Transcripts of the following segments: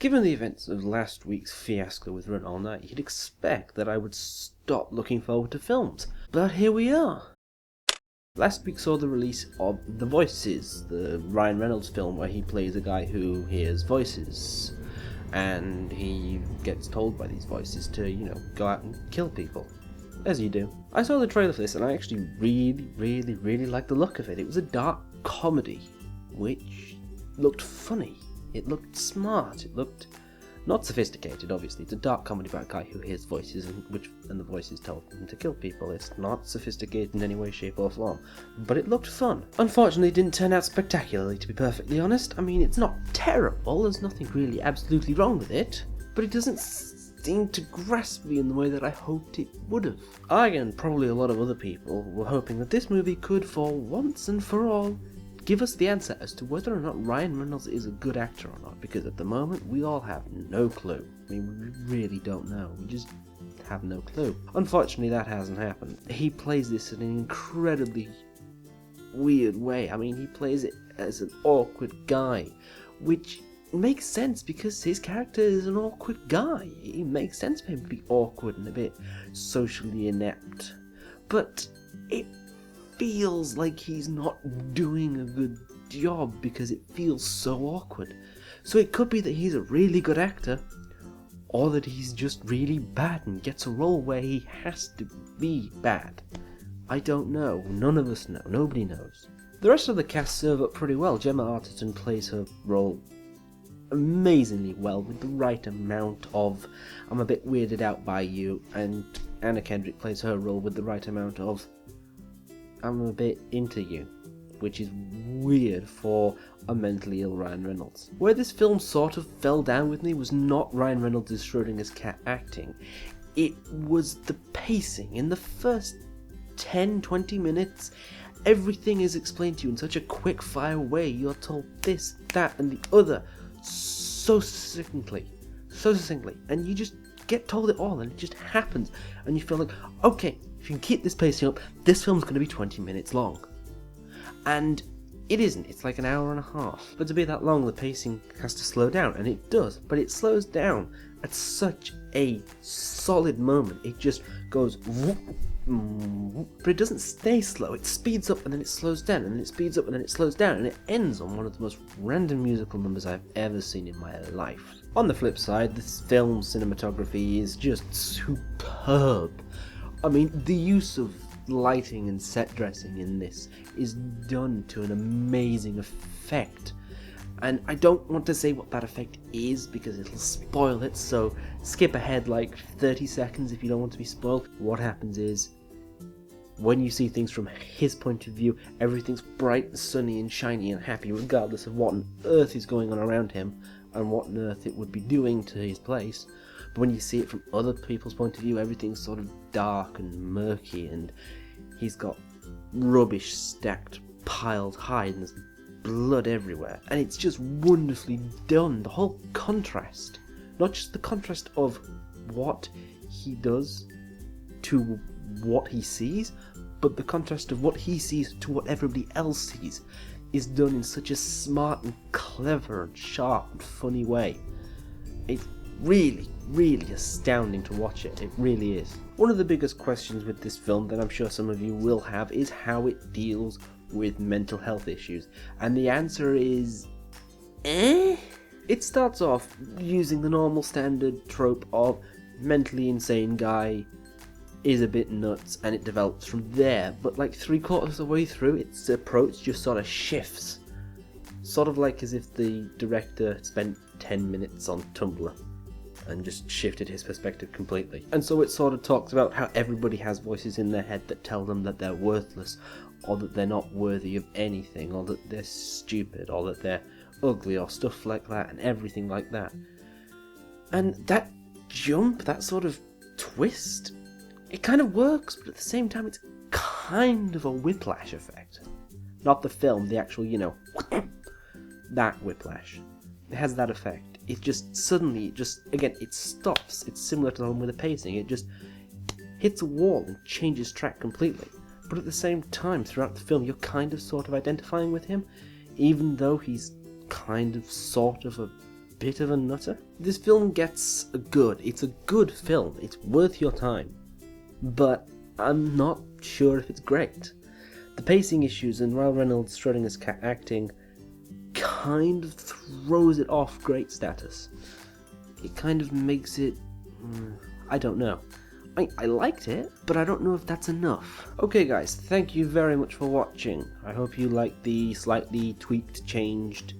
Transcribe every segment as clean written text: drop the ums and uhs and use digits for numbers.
Given the events of last week's fiasco with Run All Night, you'd expect that I would stop looking forward to films. But here we are. Last week saw the release of The Voices, the Ryan Reynolds film where he plays a guy who hears voices. And he gets told by these voices to, go out and kill people. As you do. I saw the trailer for this and I actually really liked the look of it. It was a dark comedy, which looked funny. It looked smart. It looked not sophisticated, obviously. It's a dark comedy about a guy who hears voices and the voices tell him to kill people. It's not sophisticated in any way, shape or form. But it looked fun. Unfortunately, it didn't turn out spectacularly, to be perfectly honest. I mean, it's not terrible. There's nothing really absolutely wrong with it. But it doesn't seem to grasp me in the way that I hoped it would have. I, and probably a lot of other people, were hoping that this movie could, for once and for all, give us the answer as to whether or not Ryan Reynolds is a good actor or not, because at the moment we all have no clue. I mean, we really don't know. We just have no clue. Unfortunately, that hasn't happened. He plays this in an incredibly weird way. I mean, he plays it as an awkward guy, which makes sense because his character is an awkward guy. It makes sense for him to be awkward and a bit socially inept. But it feels like he's not doing a good job because it feels so awkward. So it could be that he's a really good actor, or that he's just really bad and gets a role where he has to be bad. I don't know. None of us know. Nobody knows. The rest of the cast serve up pretty well. Gemma Arterton plays her role amazingly well with the right amount of I'm a bit weirded out by you, and Anna Kendrick plays her role with the right amount of I'm a bit into you, which is weird for a mentally ill Ryan Reynolds. Where this film sort of fell down with me was not Ryan Reynolds' Schrodinger's cat acting. It was the pacing. In the first 10-20 minutes, everything is explained to you in such a quick-fire way. You're told this, that, and the other so succinctly, and you just get told it all, and it just happens, and you feel like, okay, if you can keep this pacing up, this film's going to be 20 minutes long. And it isn't, it's like an hour and a half. But to be that long, the pacing has to slow down, and it does, but it slows down at such a solid moment. It just goes whoop, but it doesn't stay slow. It speeds up and then it slows down, and then it speeds up and then it slows down, and it ends on one of the most random musical numbers I've ever seen in my life. On the flip side, this film's cinematography is just superb. I mean, the use of lighting and set dressing in this is done to an amazing effect. And I don't want to say what that effect is because it'll spoil it, so skip ahead like 30 seconds if you don't want to be spoiled. What happens is, when you see things from his point of view, everything's bright and sunny and shiny and happy regardless of what on earth is going on around him and what on earth it would be doing to his place. But when you see it from other people's point of view, everything's sort of dark and murky, and he's got rubbish stacked, piled high, and there's blood everywhere. And it's just wonderfully done. The whole contrast, not just the contrast of what he does to what he sees, but the contrast of what he sees to what everybody else sees, is done in such a smart and clever and sharp and funny way. It's really astounding to watch it. It really is. One of the biggest questions with this film that I'm sure some of you will have is how it deals with mental health issues. And the answer is, It starts off using the normal standard trope of mentally insane guy is a bit nuts, and it develops from there. But like 3/4 of the way through, its approach just sort of shifts. Sort of like as if the director spent 10 minutes on Tumblr and just shifted his perspective completely. And so it sort of talks about how everybody has voices in their head that tell them that they're worthless, or that they're not worthy of anything, or that they're stupid, or that they're ugly, or stuff like that, and everything like that. And that jump, that sort of twist, it kind of works, but at the same time it's kind of a whiplash effect. Not the film, the actual, that whiplash. It has that effect. It just suddenly, again, it stops. It's similar to the one with the pacing. It just hits a wall and changes track completely. But at the same time, throughout the film, you're kind of sort of identifying with him, even though he's kind of sort of a bit of a nutter. This film gets it's a good film, it's worth your time, but I'm not sure if it's great. The pacing issues and Ryan Reynolds' Schrodinger's cat acting kind of throws it off great status. It kind of makes it... I don't know. I liked it, but I don't know if that's enough. Okay guys, thank you very much for watching. I hope you like the slightly tweaked, changed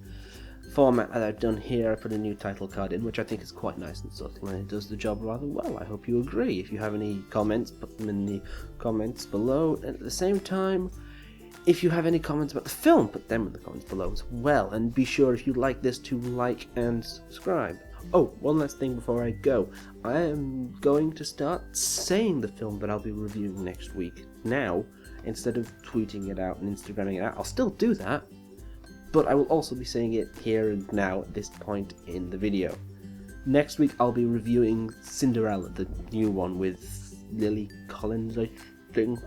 format that I've done here. I put a new title card in, which I think is quite nice and subtle, and it does the job rather well. I hope you agree. If you have any comments, put them in the comments below. And at the same time, if you have any comments about the film, put them in the comments below as well. And be sure, if you like this, to like and subscribe. Oh, one last thing before I go. I am going to start saying the film that I'll be reviewing next week now, instead of tweeting it out and Instagramming it out. I'll still do that, but I will also be saying it here and now at this point in the video. Next week I'll be reviewing Cinderella, the new one with Lily Collins, I think.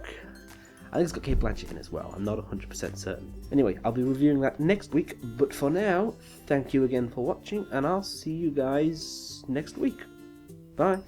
I think it's got Kate Blanchett in as well, I'm not 100% certain. Anyway, I'll be reviewing that next week, but for now, thank you again for watching, and I'll see you guys next week. Bye.